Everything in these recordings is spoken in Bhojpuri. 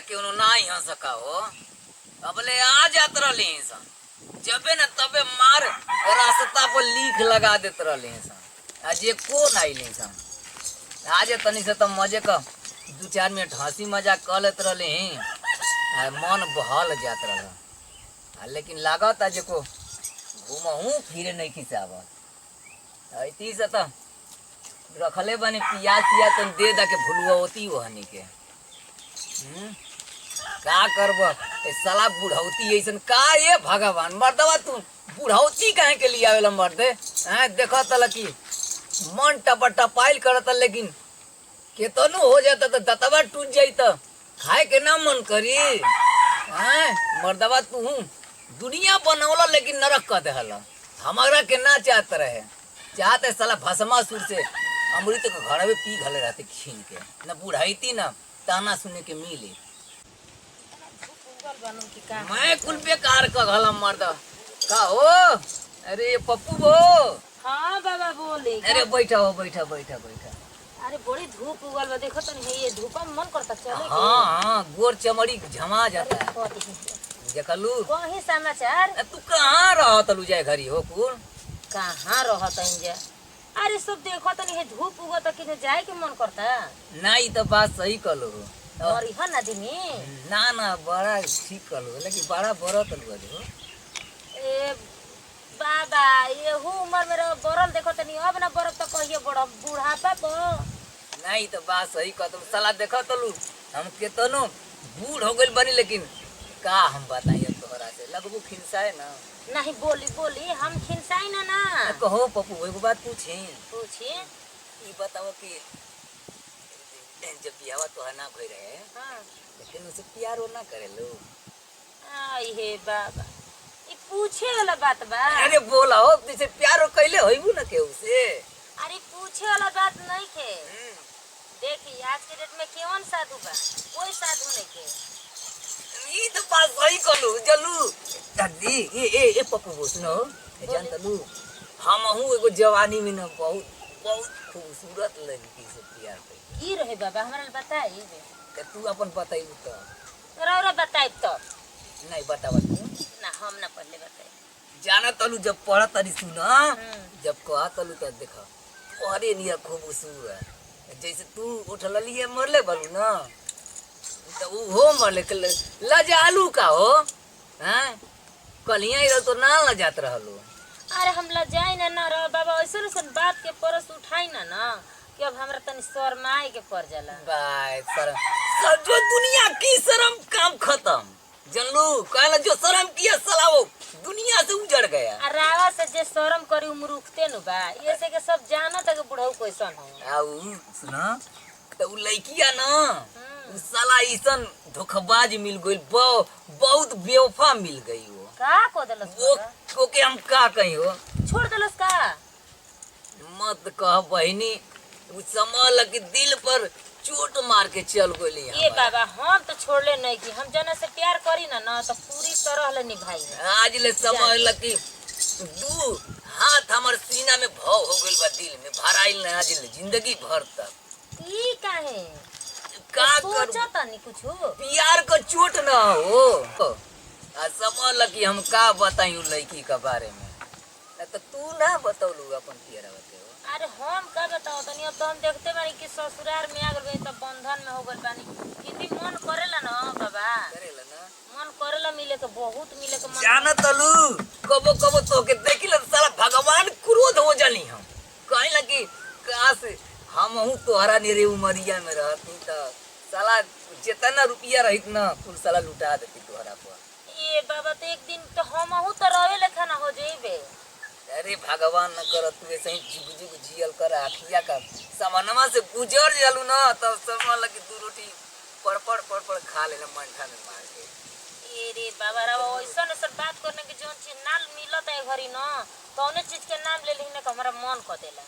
क्यों ना ही हंस सका हो अबले आ जात रही सन जबे न तबे मार रास्ता पर लिख लगा देत रही सन आज ये को नहीं ली सन आज तनी से तो मजे का 2-4 मिनट हंसी मजाक कर लेत रही मन बहल जात रहा लेकिन लागत आज को घूमहू फिरे नहीं खिसावत ऐती से तो रखले बने पियाज पिया तो दे दा के भूलुआ होती वहनी के का करब साला बुढ़ौती ऐसन का ये भगवान मर्दवा तू बुढ़ौती काहे के लिए आवेला मर्दे हैं देखा तल कि मन टपाइल करत लेकिन केतनो हो जाता तो दतवा टूट जाई तो खाए के ना मन करी हैं मर्दवा तू दुनिया बनौला लेकिन नरक कर देहला हमारा के ना चाहत रहे चाहते साला भस्मासुर से अमृत के घर में पी घले रहते छीन के न बुढ़ाईती ना ताना सुने के मिले मैं कुल बेकार का घला मर्द का हो अरे पप्पू वो हाँ बाबा बोले अरे बैठा हो बैठा बैठा बैठा अरे बड़ी धूप उगल बा देखो तो नहीं ये धूप में मन करता चले हाँ गोर चमड़ी झमा जाता है देखलू कहीं समाचार तू कहाँ रहा तलू जाए घरी हो कुल कहाँ रहत इंजा अरे सब देखो तो नहीं धूप उगत कि जाए के मन करता नहीं तो बात सही कलो और इहा नदी में ना ना बड़ा ठीक कलो लेकिन बड़ा बड़ा तलू हो ए बाबा ये उम्र में बरल देखो तो नहीं अब ना बरफ तो कहिए बड़ा बुढ़ापा पर नहीं तो बात सही कह तुम साला देखो तलू हम केतनो बूढ़ हो गइल बनी लेकिन का हम बताइए तोहरा से लगबू खिंसाए ना नहीं बोली बोली हम खिंसाई ना ना कहो पप्पू एगो बात पूछी ई बताओ कि जब बियाह तोहरा ना भई रहे हां लेकिन उसे प्यार हो ना करे लो आई हे बाबा ई पूछे वाला बात बा अरे बोला हो जैसे प्यार कइले होइबू ना केहू से अरे पूछे वाला बात नहीं के देखी आज के डेट में केवन साधु बा कोई साधु नहीं के ई तो बात सही कलू जलू दादी ए पप्पू वो सुनो जान तलू हम हूं एगो जवानी में ना बहुत बहुत खूबसूरत लड़की से प्यार कइले की रहे बाबा हमरा बताई के तू अपन बताइबू तो रौरा बताई तो नहीं बतावा तू ना हम ना पहले बताई जाना तलू जब पढ़ा तनी सुना जब कहा तलू तो देखा अरे निया खूबसूरत जैसे तू उठल लिए मरले बलू ना तो वो मरले लजालू का हो हैं कलिया इधर तो ना लजात रहलो अरे हम लजाई ना रह बाबा ऐसे बात के परस उठाई ना कि अब हमरा तनी शर्माए के पड़ जाला बाय शर्म जो दुनिया की शर्म काम खत्म जनलू कहला जो शर्म किया साला वो दुनिया से उजड़ गया रावा से जे शर्म करी उमरुखते न बा ये से के सब जानत है कि बुढ़ऊ कैसन हो आऊ सुना तो उ लइकिया ना उ साला ऐसन धोखेबाज मिल गइल बहुत बेवफा मिल गई वो का को देलस वो के हम का कही हो छोड़ देलस का मत कह बहिनी उ समझ कि दिल पर चोट मार के चल गइली ये बाबा हम तो छोड़ले नहीं कि हम जना से प्यार करी ना तो पूरी तरह ले निभाई आज ले समझ कि दू हाथ हमर सीना में भाव हो गइल बा दिल में भराइल ना आज जिंदगी भर तक ई काहे का सोचा तनी कुछ प्यार का चोट ना हो आ समझ कि हम का बताई उ लड़की के बारे में तो तू ना बतौलू अपन प्यार बते अरे हम का बताओ तनी अब तो हम देखते बानी कि ससुराल में आ गए तो बंधन में हो गइल बानी कितनी मन करेला ना बाबा करेला ना मन करेला मिले के बहुत मिले के मन जाना तलू कबो कबो तो के देखिल साला भगवान क्रोध हो जानी हम कहीं लगी काश हम हूं तोहरा नेरे उमरिया में रहती तो साला जितना रुपया रहित ना कुल साला लुटा देती तोहरा पर ये बाबा तो एक दिन तो हम हूं तो रहे लेखा ना हो जइबे अरे भगवान न कर तू ऐसे ही जुग जुग जियल कर आखिया का सामानमा से गुजर जालू ना तब समझ लगी दू रोटी पड़ खा लेला मंठा में मार के ये रे बाबा रा ऐसा न सर बात करने के जोन चीज नाल मिलत है घरी ना कौने चीज के नाम ले लेही ना हमरा मन क देला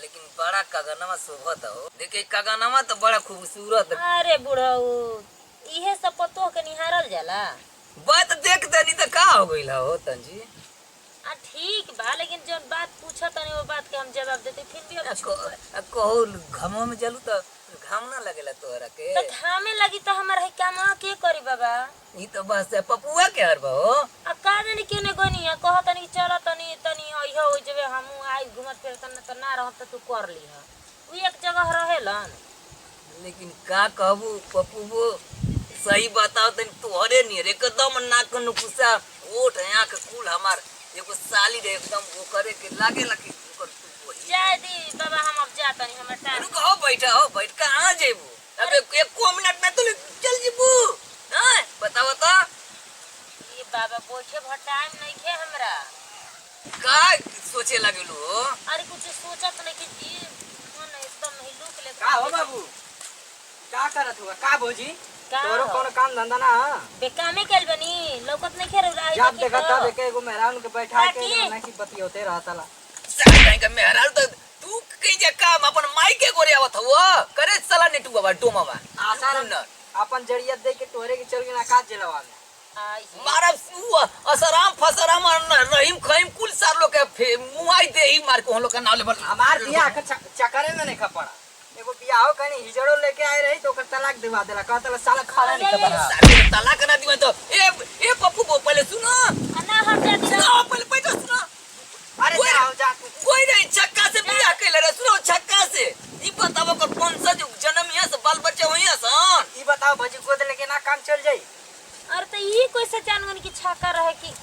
लेकिन बड़ा कागनमा शोभत हो देखे कागनमा तो बड़ा खूबसूरत अरे बुढ़ऊ इहे सब पतो के निहारल जाला बात देख तनी तो का हो गइल हो तंजी ठीक बा लेकिन जो बात पूछत तनी वो बात के हम जवाब देते फिर भी अब कहो घमो में चलू तो घाम ना लगेला तोहरा के? तो घामे लगी तो हमार है काम के करी बाबा। ई तो बस है पपुआ के हर बा हो। अब का जानी केने गनी है कह तनी चल तनी तनी अइहो हो जबे हमहू आई घुमत फिरत न त ना रहत त तू कर लीह। उ एक जगह रहेलन। लेकिन का कहबू पप्पू वो सही बताओ तनी तोहरे नहीं रे एकदम नाक नुकुसा ओठ आंख कुल हमार एगो साली रे एकदम वो करे के लागे लगी ओकर तू वही जाय दी बाबा हम अब जातनी हमर टाइम। रुक हो बैठ कहां जेबू? अब एक मिनट में तू चल जेबू। हां बताओ तो ये बाबा बैठे भर टाइम नहीं खे हमरा। का सोचे लगलू हो? अरे कुछ सोचत नहीं कि जी मन एकदम ही लुक ले। का हो बाबू का करत हुआ का भौजी का तोरो हो? कोनो काम धंधा ना बेकामे कइल बनी लौकत नहीं खे रउरा जब देखा तब देखे एगो मेहरान के बैठा के काकी। ना की बतियोते रहतला साला कहीं का मेहराल तो तू कहीं जे काम अपन माई के गोरे आवत हो करे साला नेटू बाबा डोमावा आसान न अपन जड़ियत दे के तोरे के चल के ना काट जेलवा में आई मारा असराम फसराम रहीम खईम कुल सार लोग के मुआई दे ही मार के हम लोग का नाव लेवल हमार बियाह के चक्करे में नहीं खपड़ा एगो बियाह हो कहीं हिजड़ो लेके आए रही तो ओकर तलाक दिवा देला कहतला साला खाना नहीं खपड़ा साले तलाक ना दिवा तो ए पप्पू को पहले सुनो अन्ना हम जा दी सुनो पहले बैठो सुनो अरे जाओ जा तू कोई नहीं छक्का से बियाह कैले रे सुनो छक्का से ई बताओ कर कौन सा जो जन्म यहाँ से बाल बच्चे हुई सन ई बताओ भौजी गोद लेके ना काम चल जाई अरे तो ये कैसे जानवन की छक्का रहे कि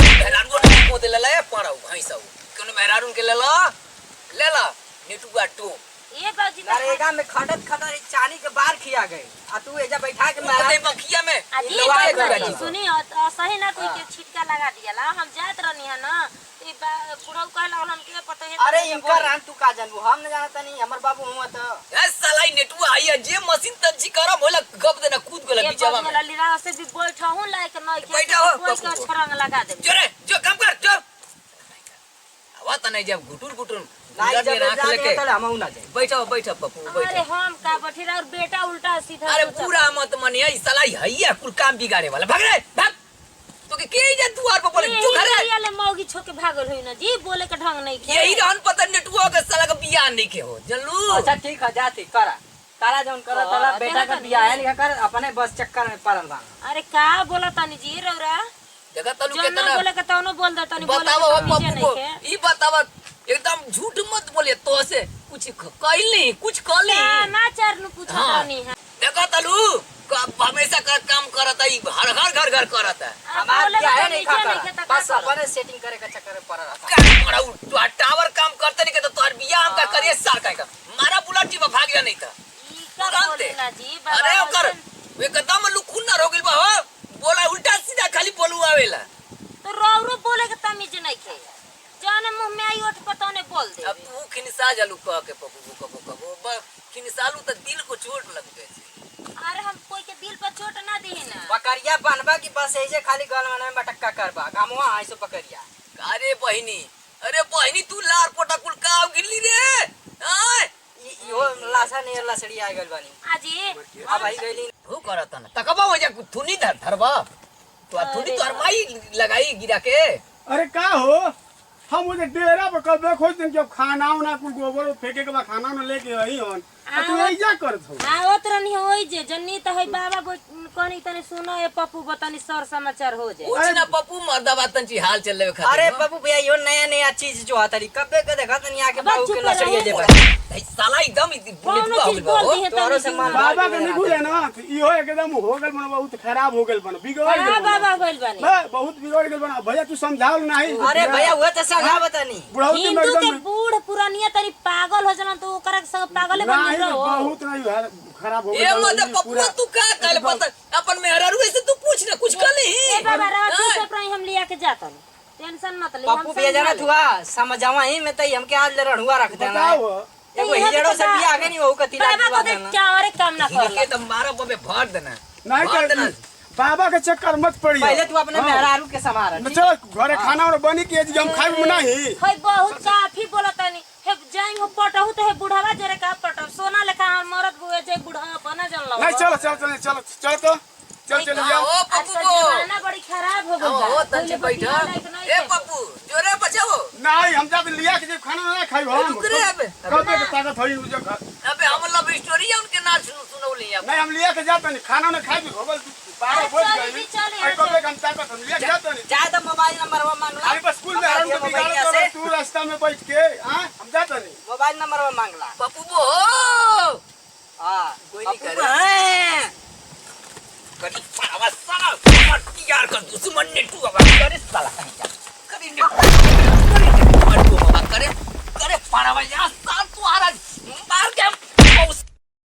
मेहरान को नहीं को दे ले पड़ाऊ भैंसा कोनो मेहरान के ले ला नेटुआ टू ये बाजी नरेगा में खटत खटत चानी के बार खिया गए आ तू एजा बैठा के ते मेहरान बखिया में अजी लवाए बाबा गई जी सुनी सही ना कोई के छिटका लगा दियाला हम जात रहनी है ना ई बुढ़ऊ कहला हम के पता है अरे इनकर रान तू का जानबू हम न जानता नहीं हमर बाबू हुआ तो ए साला ई नेटुआ आइया जे मशीन तज्जी करम होला गप देना कूद गेला ये बीचवा में बगल लीला से भी बैठा हूं लायक नहीं के बैठा हो, कोई का पप्पू। छरंग लगा दे जो रे जो काम कर जो आवा त नहीं जब घुटुर नहीं गुजर जब में राख जाने लेके तो हम ना जाए बैठो पप्पू अरे बैठो हम का बैठी और बेटा उल्टा सीधा अरे सोचा। पूरा मत मनिया ई साला हइया कुल काम बिगाड़े वाला भाग रे भाग तो के जा दुआर पर बोले यही जो घरे करियाले मौगी छोके भागल हुई ना जी बोले के ढंग नहीं खे यही रहन पता नेटुआ के साला का बियाह नहीं के हो जनलू अच्छा ठीक है जाती करा तारा जौन करा ताला हाँ, बेटा का देखा बियाह है नहीं कर अपने बस चक्कर में पड़ल बा अरे का बोला तानी जी रौरा देखा तलू जो के ना तना बोले के तौनो बोल दे तनी बोले बताओ के पप्पू नीचे को नहीं खे ई बताओ एकदम झूठ मत बोले तो से कुछ कइल नहीं कुछ कली क्या ना चार नु पूछत हाँ। रहनी है देखा तलू हमेशा का काम करता ई हर घर करता हमार बोले बियाह के है नहीं नीचे खा नहीं खे बस तो अपने सेटिंग करे का चक्कर में पड़ रहा का पड़ाऊ तो टावर काम करते नहीं के तो तोर बियाह हम का करिए सार का मारा बुलेट जी में भाग गया नहीं था ई का तुरंत। बोलेला जी अरे बाबा ओकर एकदम लुखुन ना हो गेल बा हो बोला उल्टा सीधा खाली बोलू आवेला तो रौरो बोले के तमीज नहीं खे जाने मुंह में आई ओठ पतौने बोल दे अब तू खिनसा जालू कह के पप्पू कबो खिनसालू तो दिल को चोट लग गई अरे हम कोई के दिल पर चोट ना दी ना बकरिया बनबा की बस ऐसे खाली गलवाना में बटक्का करबा गामवा आइसो बकरिया अरे बहिनी तू लार पोटा कुल काव गिल्ली रे आय यो लासा नहीं लसड़ी आ गइल बानी आजी अब आई गइली तू करत ना तकबा हो जा थुनी धरबा तो थुनी तो माई लगाई गिरा के अरे का हो हम उधर डेरा पर कब खोज दिन जब खाना उना कुल गोबर फेंके के बाद खाना उना लेके आई हन तू ऐजा करत हो आवत रहनी होई जे जन्नी त है बाबा कोनी तने सुनो ए पप्पू बतानी सर समाचार हो जाए कुछ ना पप्पू मर्दाबा तंची हाल चल ले खातिर अरे बाबू भैया यो नया चीज जो आता रही कबे के देखा तनी आके बस बाबू चुप के रहो। लसड़िए जे भाई साला एकदम कौनो बुलेट हो चीज गइल बा बोल हो। दी है तोरो तनी से मान बाबा के निकुले ना तो इहो एकदम हो गेल बन बहुत खराब हो गेल बन बिगड़ हां गेल बाबा होइल बानी बहुत बिगड़ गेल बन भैया तू समझाओ नहीं अरे भैया वो तो समझा बतानी बुढ़ाऊ तुम हिंदू के एकदम बूढ़ पुरानिया तरी पागल हो जाना तो ओकरा के सब पागल बन नहीं रहो बहुत नहीं खराब हो ए गेल मतलब पप्पू तू का कहले पता अपन मेहरारू से तू पूछ ना कुछ कर ए ली बाबा रात से प्राई हम लिया के जातन टेंशन मत ले पप्पू भैया जाना हुआ समझावा ही में तई हमके आज ले रहुआ रख देना बताओ एगो हिजड़ो से बियाह के नहीं हो कति बाबा को लाख देख देना क्या और काम ना कर के तो मारा बबे भर देना नहीं भर देना कर बाबा के चक्कर मत पड़ी पहले तू अपने मेहरारू के संभाल चलो घरे खाना और बनी के हम खाई में नहीं है बहुत काफी बोलतानी हे जाई हो पटहु तो हे बुढ़ावा जरे का पटह सोना लेखा हम मरद बुए जे बुढ़ावा बना जन लो नहीं चलो तो चल जाओ ओ आज पप्पू तो को जमाना बड़ी खराब हो गई हो तंची बैठा ए पप्पू जोरे बचाओ नहीं हम जब लिया के खाना ना खाई हम रुक रे अबे कबे के ताकत होई उजे अबे हम लव स्टोरी नहीं हम लिए के जाते नहीं खाना ना खाए भी होगल 12 बज गई और कब हम ताकत हम लिए के जाते नहीं जाए तो मोबाइल नंबर वो मांगला अरे बस स्कूल में हम तो बिगाड़ कर तू रास्ता में बैठ के हां हम जाते नहीं मोबाइल नंबर वो मांगला पप्पू बो हां कोई नहीं पप्पू करे कभी पावा साला मत यार का दुश्मन ने तू अब करे साला कहीं जा कभी ने मत तू बाबा करे करे पावा यार साल तू आ रहा मार के